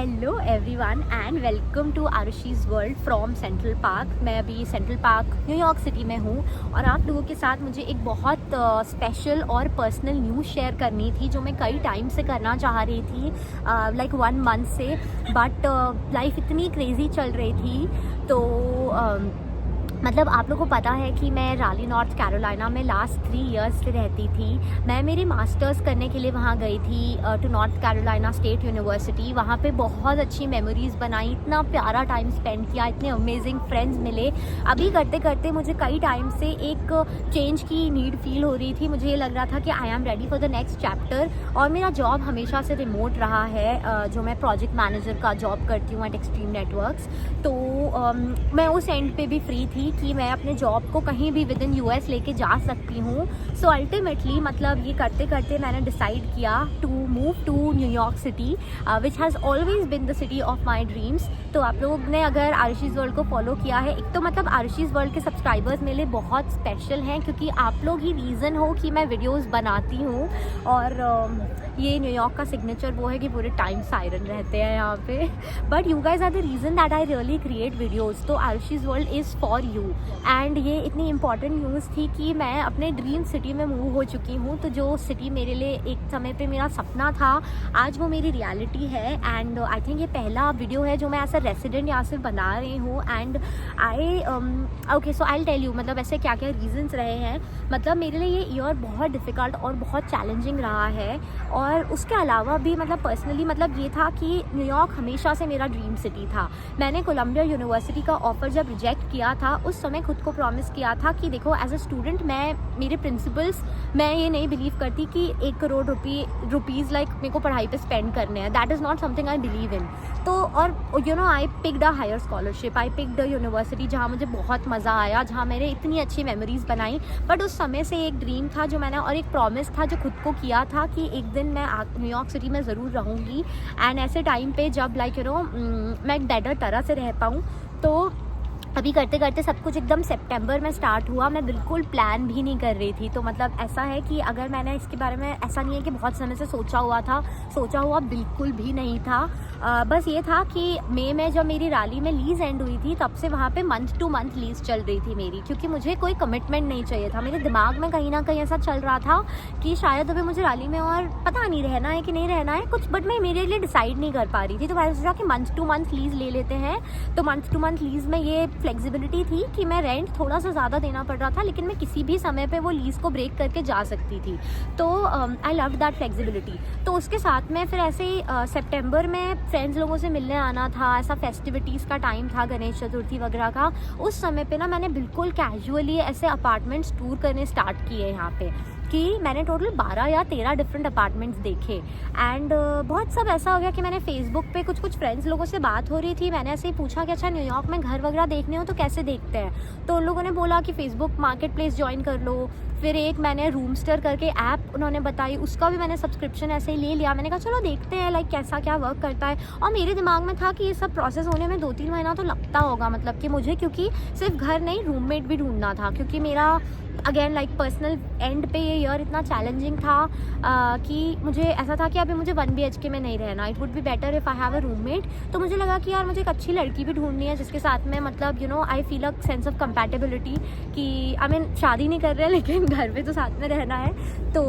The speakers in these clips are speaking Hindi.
Hello everyone and welcome to Arushi's world from central park. मैं अभी सेंट्रल पार्क न्यूयॉर्क सिटी में हूँ और आप लोगों के साथ मुझे एक बहुत स्पेशल और पर्सनल न्यूज़ शेयर करनी थी जो मैं कई टाइम से करना चाह रही थी, लाइक 1 मंथ से। बट लाइफ इतनी क्रेज़ी चल रही थी तो मतलब आप लोगों को पता है कि मैं राली नॉर्थ कैरोलिना में लास्ट 3 इयर्स से रहती थी। मैं मेरी मास्टर्स करने के लिए वहाँ गई थी to North Carolina State University. वहाँ पे बहुत अच्छी मेमोरीज़ बनाई, इतना प्यारा टाइम स्पेंड किया, इतने अमेजिंग फ्रेंड्स मिले। अभी करते करते मुझे कई टाइम से एक चेंज की नीड फील हो रही थी। मुझे ये लग रहा था कि I am ready for the next chapter. और मेरा जॉब हमेशा से रिमोट रहा है, जो मैं प्रोजेक्ट मैनेजर का जॉब करती हूँ एट एक्सट्रीम नेटवर्क्स। तो मैं उस एंड पे भी फ्री थी कि मैं अपने जॉब को कहीं भी विद इन यूएस लेके जा सकती हूँ। सो अल्टीमेटली मतलब ये करते करते मैंने डिसाइड किया to move to New York city which has always been the city of my dreams. तो आप लोग ने अगर आरुषि's वर्ल्ड को फॉलो किया है, एक तो मतलब आरुषि's वर्ल्ड के सब्सक्राइबर्स मेरे लिए बहुत स्पेशल हैं क्योंकि आप लोग ही रीज़न हो कि मैं वीडियोज़ बनाती हूँ। और ये न्यूयॉर्क का सिग्नेचर वो है कि पूरे टाइम सायरन रहते हैं यहाँ पे। But you guys are the reason that I really create videos. तो Arushi's world is for you. And ये इतनी इंपॉर्टेंट न्यूज़ थी कि मैं अपने ड्रीम सिटी में मूव हो चुकी हूँ। तो जो सिटी मेरे लिए एक समय पे मेरा सपना था, आज वो मेरी रियलिटी है। एंड आई थिंक ये पहला वीडियो है जो मैं एज अ रेसिडेंट यहाँ से बना रही हूँ। And okay so I tell you मतलब ऐसे क्या क्या रीजंस रहे हैं। मतलब मेरे लिए ये ईयर बहुत डिफ़िकल्ट और बहुत चैलेंजिंग रहा है। और उसके अलावा भी मतलब पर्सनली मतलब ये था कि न्यूयॉर्क हमेशा से मेरा ड्रीम सिटी था। मैंने कोलंबिया यूनिवर्सिटी का ऑफ़र जब रिजेक्ट किया था, उस समय खुद को प्रॉमिस किया था कि देखो एज अ स्टूडेंट मैं मेरे प्रिंसिपल्स, मैं ये नहीं बिलीव करती कि 1 करोड़ रुपीज़ लाइक मेरे को पढ़ाई पे स्पेंड करने हैं। That is not something I believe in. तो और you know I picked a higher scholarship, I picked a university जहाँ मुझे बहुत मज़ा आया, जहाँ मैंने इतनी अच्छी मेमोरीज़ बनाई। बट उस समय से एक ड्रीम था जो मैंने और एक प्रॉमिस था जो खुद को किया था कि एक दिन मैं न्यूयॉर्क सिटी में ज़रूर रहूँगी। एंड ऐसे टाइम पे जब लाइक यू नो मैं एक बेटर तरह से रह पाऊँ। तो अभी करते करते सब कुछ एकदम सितंबर में स्टार्ट हुआ। मैं बिल्कुल प्लान भी नहीं कर रही थी। तो मतलब ऐसा है कि अगर मैंने इसके बारे में, ऐसा नहीं है कि बहुत समय से सोचा हुआ बिल्कुल भी नहीं था। बस ये था कि मई में जब मेरी रैली में लीज़ एंड हुई थी तब से वहाँ पे मंथ टू मंथ लीज़ चल रही थी मेरी, क्योंकि मुझे कोई कमिटमेंट नहीं चाहिए था। मेरे दिमाग में कहीं ना कहीं ऐसा चल रहा था कि शायद अभी मुझे रैली में और पता नहीं रहना है कि नहीं रहना है कुछ, बट मैं मेरे लिए डिसाइड नहीं कर पा रही थी। तो मैंने सोचा कि मंथ टू मंथ लीज़ ले लेते हैं। तो मंथ टू मंथ लीज़ में ये फ्लेक्सिबिलिटी थी कि मैं रेंट थोड़ा सा ज़्यादा देना पड़ रहा था, लेकिन मैं किसी भी समय पे वो लीज़ को ब्रेक करके जा सकती थी। तो आई लव दैट फ्लेक्सिबिलिटी। तो उसके साथ में फिर ऐसे ही सितंबर में फ्रेंड्स लोगों से मिलने आना था। ऐसा फेस्टिविटीज़ का टाइम था, गणेश चतुर्थी वगैरह का। उस समय पे ना मैंने बिल्कुल कैजुअली ऐसे अपार्टमेंट्स टूर करने स्टार्ट किए यहाँ पे कि मैंने टोटल 12 या 13 डिफरेंट अपार्टमेंट्स देखे। एंड बहुत सब ऐसा हो गया कि मैंने फेसबुक पे कुछ फ्रेंड्स लोगों से बात हो रही थी, मैंने ऐसे ही पूछा कि अच्छा न्यूयॉर्क में घर वगैरह देखने हो तो कैसे देखते हैं। तो उन लोगों ने बोला कि फेसबुक मार्केट प्लेस ज्वाइन कर लो। फिर एक मैंने रूमस्टर करके ऐप उन्होंने बताई, उसका भी मैंने सब्सक्रिप्शन ऐसे ही ले लिया। मैंने कहा चलो देखते हैं लाइक कैसा क्या वर्क करता है। और मेरे दिमाग में था कि ये सब प्रोसेस होने में 2-3 महीना तो लगता होगा, मतलब कि मुझे, क्योंकि सिर्फ घर नहीं रूममेट भी ढूंढना था। क्योंकि मेरा अगेन लाइक पर्सनल एंड पे ये ईयर इतना चैलेंजिंग था कि मुझे ऐसा था कि अभी मुझे 1 BHK में नहीं रहना। It would be better if I have a roommate. तो मुझे लगा कि यार मुझे एक अच्छी लड़की भी ढूंढनी है जिसके साथ में मतलब you know I feel a sense of compatibility कि आई मीन शादी नहीं कर रहे हैं लेकिन घर पे तो साथ में रहना है। तो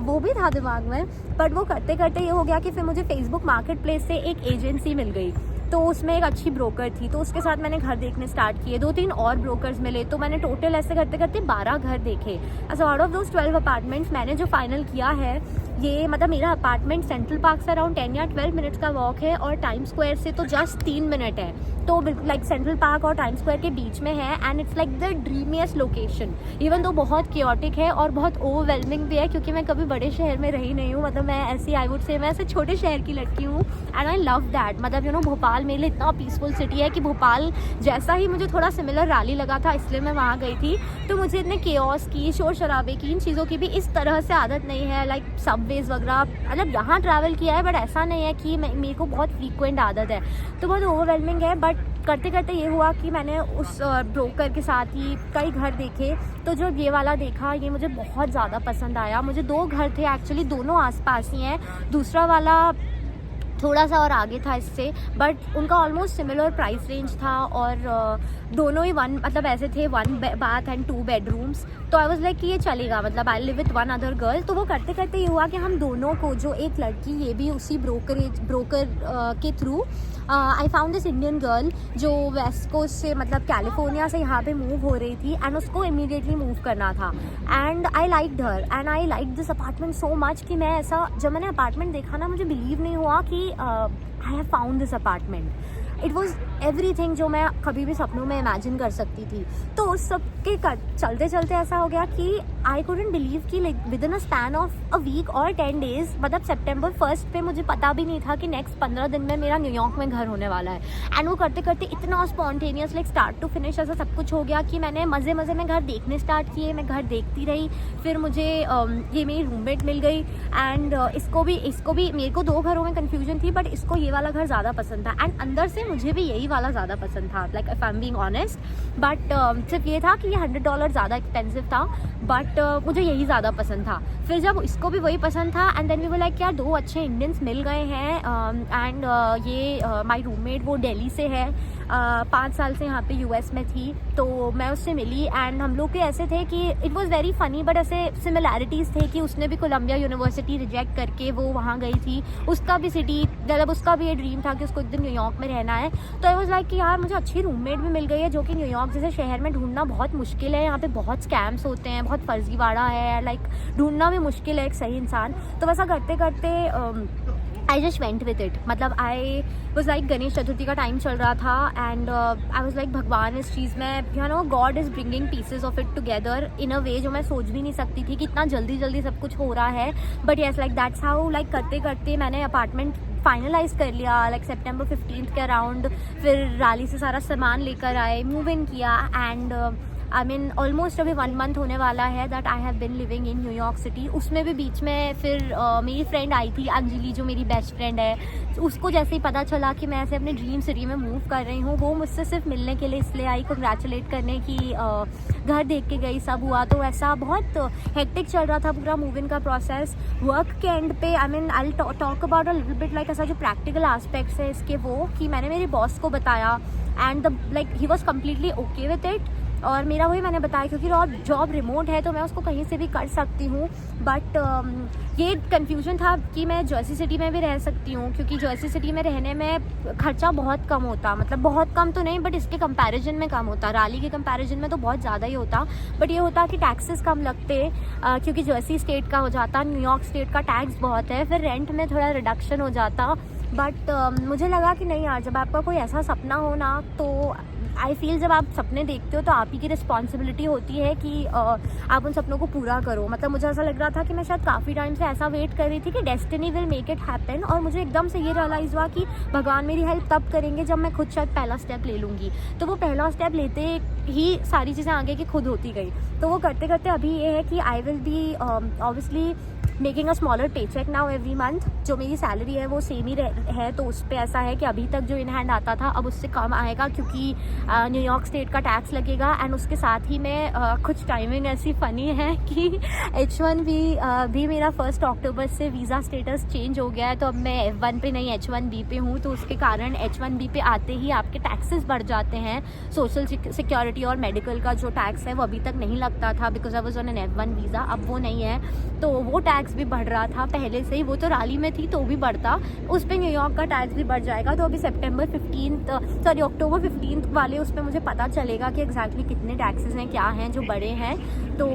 वो भी था दिमाग में। बट वो करते करते ये हो गया कि फिर मुझे फेसबुक मार्केट प्लेस से एक एजेंसी मिल गई। तो उसमें एक अच्छी ब्रोकर थी, तो उसके साथ मैंने घर देखने स्टार्ट किए। 2-3 और ब्रोकर्स मिले, तो मैंने टोटल ऐसे करते करते 12 घर देखे। So out of those 12 apartments मैंने जो फाइनल किया है, ये मतलब मेरा अपार्टमेंट सेंट्रल पार्क से अराउंड 10 या 12 मिनट्स का वॉक है और टाइम स्क्वायर से तो जस्ट 3 मिनट है। तो लाइक सेंट्रल पार्क और टाइम स्क्वायर के बीच में है। And it's like the dreamiest location. Even तो बहुत क्योटिक है और बहुत ओवरवेलमिंग भी है, क्योंकि मैं कभी बड़े शहर में रही नहीं हूँ। मतलब मैं ऐसी आई वुड से मैं ऐसे छोटे शहर की लड़की हूँ। And I love that. मतलब यू नो भोपाल मेरे लिए इतना पीसफुल सिटी है कि भोपाल जैसा ही मुझे थोड़ा सिमिलर रैली लगा था, इसलिए मैं वहाँ गई थी। तो मुझे इतने केओस की, शोर शराबे की, इन चीज़ों की भी इस तरह से आदत नहीं है। लाइक सबवेज वगैरह मतलब यहाँ ट्रैवल किया है, बट ऐसा नहीं है कि मेरे को बहुत फ्रीक्वेंट आदत है। तो बहुत ओवरवेलमिंग है। बट करते करते ये हुआ कि मैंने उस ब्रोकर के साथ ही कई घर देखे। तो जो ये वाला देखा, ये मुझे बहुत ज़्यादा पसंद आया। मुझे 2 घर थे एक्चुअली, दोनों आसपास ही हैं। दूसरा वाला थोड़ा सा और आगे था इससे, बट उनका ऑलमोस्ट सिमिलर प्राइस रेंज था और दोनों ही मतलब ऐसे थे 1 बाथ एंड 2 बेडरूम्स। तो आई वाज लाइक कि ये चलेगा, मतलब I live with 1 other girl. तो वो करते करते ये हुआ कि हम दोनों को, जो एक लड़की ये भी उसी ब्रोकर के through, I found this Indian girl जो वेस्ट कोस्ट से, मतलब कैलिफोर्निया से यहाँ पे मूव हो रही थी एंड उसको इमीडिएटली मूव करना था। And I liked her and I like this apartment so much कि मैं ऐसा, जब मैंने अपार्टमेंट देखा ना, मुझे बिलीव नहीं हुआ कि I have found this apartment. It was everything जो मैं कभी भी सपनों में इमेजिन कर सकती थी। तो उस सब के चलते चलते ऐसा हो गया कि आई कुडंट बिलीव कि like within a span of a week और 10 डेज, मतलब September 1 पे मुझे पता भी नहीं था कि नेक्स्ट 15 दिन में मेरा न्यूयॉर्क में घर होने वाला है। एंड वो करते करते इतना spontaneous, like start to finish ऐसा सब कुछ हो गया कि मैंने मज़े मज़े में घर देखने स्टार्ट किए। मैं घर देखती रही, फिर मुझे ये मेरी रूममेट मिल गई एंड इसको भी मेरे को 2 घरों में कन्फ्यूजन थी, बट इसको ये वाला घर ज़्यादा पसंद था एंड अंदर से मुझे भी यही वाला ज़्यादा पसंद था, like if I am being honest. But सिर्फ ये था कि ये $100 ज़्यादा एक्सपेंसिव था, बट मुझे यही ज़्यादा पसंद था। फिर जब इसको भी वही पसंद था and then we were like यार 2 अच्छे इंडियंस मिल गए हैं। एंड ये माई रूममेट वो दिल्ली से है, 5 साल से यहाँ पे US में थी, तो मैं उससे मिली एंड हम लोग के ऐसे थे कि it was very funny, but ऐसे सिमिलैरिटीज़ थे कि उसने भी कोलंबिया यूनिवर्सिटी रिजेक्ट करके वो वहाँ गई थी। उसका भी मतलब उसका भी ये ड्रीम था कि उसको एक दिन न्यूयॉर्क में रहना है। तो आई वाज लाइक कि यार मुझे अच्छी रूममेट भी मिल गई है, जो कि न्यूयॉर्क जैसे शहर में ढूंढना बहुत मुश्किल है। यहाँ पे बहुत स्कैम्स होते हैं, बहुत फर्जीवाड़ा है, लाइक ढूंढना भी मुश्किल है एक सही इंसान। तो वैसा करते करते I just went with it. मतलब I was like Ganesh Chaturthi का टाइम चल रहा था एंड आई वॉज लाइक भगवान इस चीज़ में, you know, god is bringing pieces of it together in a way जो मैं सोच भी नहीं सकती थी कि इतना जल्दी जल्दी सब कुछ हो रहा है। But yes, like that's how, like करते करते मैंने अपार्टमेंट फाइनलाइज कर लिया लाइक September 15 के अराउंड। फिर राली से सारा सामान लेकर आए, मूव इन किया एंड आई मीन ऑलमोस्ट अभी 1 मंथ होने वाला है that I have been living in New York city. उसमें भी बीच में फिर मेरी फ्रेंड आई थी अंजलि, जो मेरी बेस्ट फ्रेंड है। उसको जैसे ही पता चला कि मैं ऐसे अपने ड्रीम सिटी में मूव कर रही हूँ, वो मुझसे सिर्फ मिलने के लिए इसलिए आई, कंग्रेचुलेट करने की, घर देख के गई, सब हुआ। तो ऐसा बहुत हेक्टिक चल रहा था पूरा मूव इन का प्रोसेस। वर्क के एंड पे I mean I talk about a little bit like ऐसा जो प्रैक्टिकल एस्पेक्ट्स है इसके, वो कि मैंने मेरे बॉस को बताया and like he was completely okay with it. और मेरा वही मैंने बताया क्योंकि जॉब रिमोट है तो मैं उसको कहीं से भी कर सकती हूँ। बट ये कन्फ्यूजन था कि मैं जर्सी सिटी में भी रह सकती हूँ, क्योंकि जर्सी सिटी में रहने में खर्चा बहुत कम होता, मतलब बहुत कम तो नहीं बट इसके कंपैरिजन में कम होता। राली के कंपैरिजन में तो बहुत ज़्यादा ही होता, बट ये होता कि टैक्सेस कम लगते क्योंकि जर्सी स्टेट का हो जाता, न्यूयॉर्क स्टेट का टैक्स बहुत है, फिर रेंट में थोड़ा रिडक्शन हो जाता। बट मुझे लगा कि नहीं यार, जब आपका कोई ऐसा सपना हो ना, तो आई फील जब आप सपने देखते हो तो आप ही की रिस्पॉन्सिबिलिटी होती है कि आप उन सपनों को पूरा करो। मतलब मुझे ऐसा लग रहा था कि मैं शायद काफ़ी टाइम से ऐसा वेट कर रही थी कि destiny will make it happen, और मुझे एकदम से ये रियलाइज़ हुआ कि भगवान मेरी हेल्प तब करेंगे जब मैं खुद शायद पहला स्टेप ले लूँगी। तो वो पहला स्टेप लेते ही सारी चीज़ें आगे की खुद होती गई। तो वो करते करते अभी ये है कि I will be obviously making a smaller पे चेक नाउ एवरी मंथ। जो मेरी सैलरी है वो सेम ही है, तो उस पर ऐसा है कि अभी तक जो इन हैंड आता था अब उससे कम आएगा, क्योंकि न्यूयॉर्क स्टेट का टैक्स लगेगा। एंड उसके साथ ही में कुछ टाइमिंग ऐसी फ़नी है कि H1B भी मेरा 1 अक्टूबर से वीज़ा स्टेटस चेंज हो गया है, तो अब मैं F1 पे नहीं H1B पे हूँ। तो उसके कारण H1B पे आते ही आपके टैक्सेस बढ़ जाते हैं। सोशल सिक्योरिटी और मेडिकल का जो टैक्स है वो अभी तक नहीं लगता था, because I was on an F1 visa, अब वो नहीं है, तो वो टैक्स भी बढ़ रहा था पहले से ही। वो तो राली में थी तो भी बढ़ता, उस पर न्यूयॉर्क का टैक्स भी बढ़ जाएगा। तो अभी अक्टूबर 15 वाले उस पर मुझे पता चलेगा कि एग्जैक्टली कितने टैक्सेस हैं, क्या हैं जो बड़े हैं। तो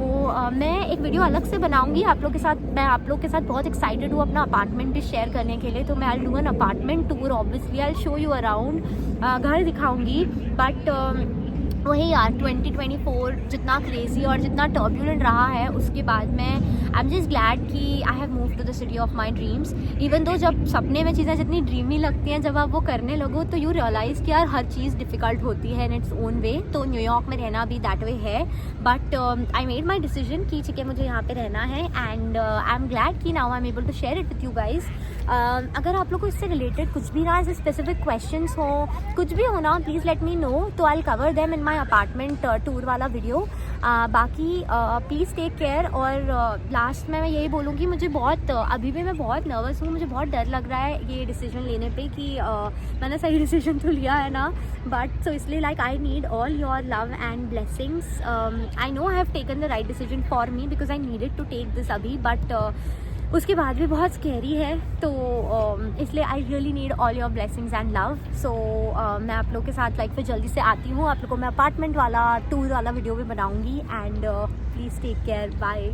मैं एक वीडियो अलग से बनाऊंगी आप लोग के साथ। मैं आप लोग के साथ बहुत एक्साइटेड हूँ अपना अपार्टमेंट भी शेयर करने के लिए। तो मैं I do an apartment tour, obviously I show you around, घर दिखाऊंगी। बट वही यार 2024 जितना क्रेजी और जितना टर्ब्यूलेंट रहा है, उसके बाद में आई एम जस्ट ग्लैड कि I have move to the city of my dreams. Even though जब सपने में चीज़ें जितनी ड्रीमी लगती हैं, जब आप वो करने लगो तो यू रियलाइज़ कि यार हर चीज़ डिफ़िकल्ट होती है इन इट्स ओन वे। तो न्यूयॉर्क में रहना भी दैट वे है, but I made my decision कि ठीक है मुझे यहाँ पे रहना है। एंड आई एम ग्लैड कि now I am able to share it with you guys. अगर आप लोग को इससे रिलेटेड कुछ भी ना ऐसे स्पेसिफिक क्वेश्चंस हो, कुछ भी हो ना, प्लीज़ लेट मी नो, तो I cover them in my apartment tour वाला वीडियो। बाकी प्लीज़ टेक केयर। और लास्ट में मैं यही बोलूँगी, मुझे बहुत अभी भी मैं बहुत नर्वस हूँ, मुझे बहुत डर लग रहा है ये डिसीजन लेने पे कि मैंने सही डिसीजन तो लिया है ना, बट सो इसलिए like I need all your love and blessings. I know I have taken the right decision for me because I needed to take this अभी, बट उसके बाद भी बहुत स्कैरी है, तो इसलिए I really need all your blessings and love. So मैं आप लोग के साथ लाइक फिर जल्दी से आती हूँ, आप लोग को मैं अपार्टमेंट वाला टूर वाला वीडियो भी बनाऊँगी। And please take care, bye.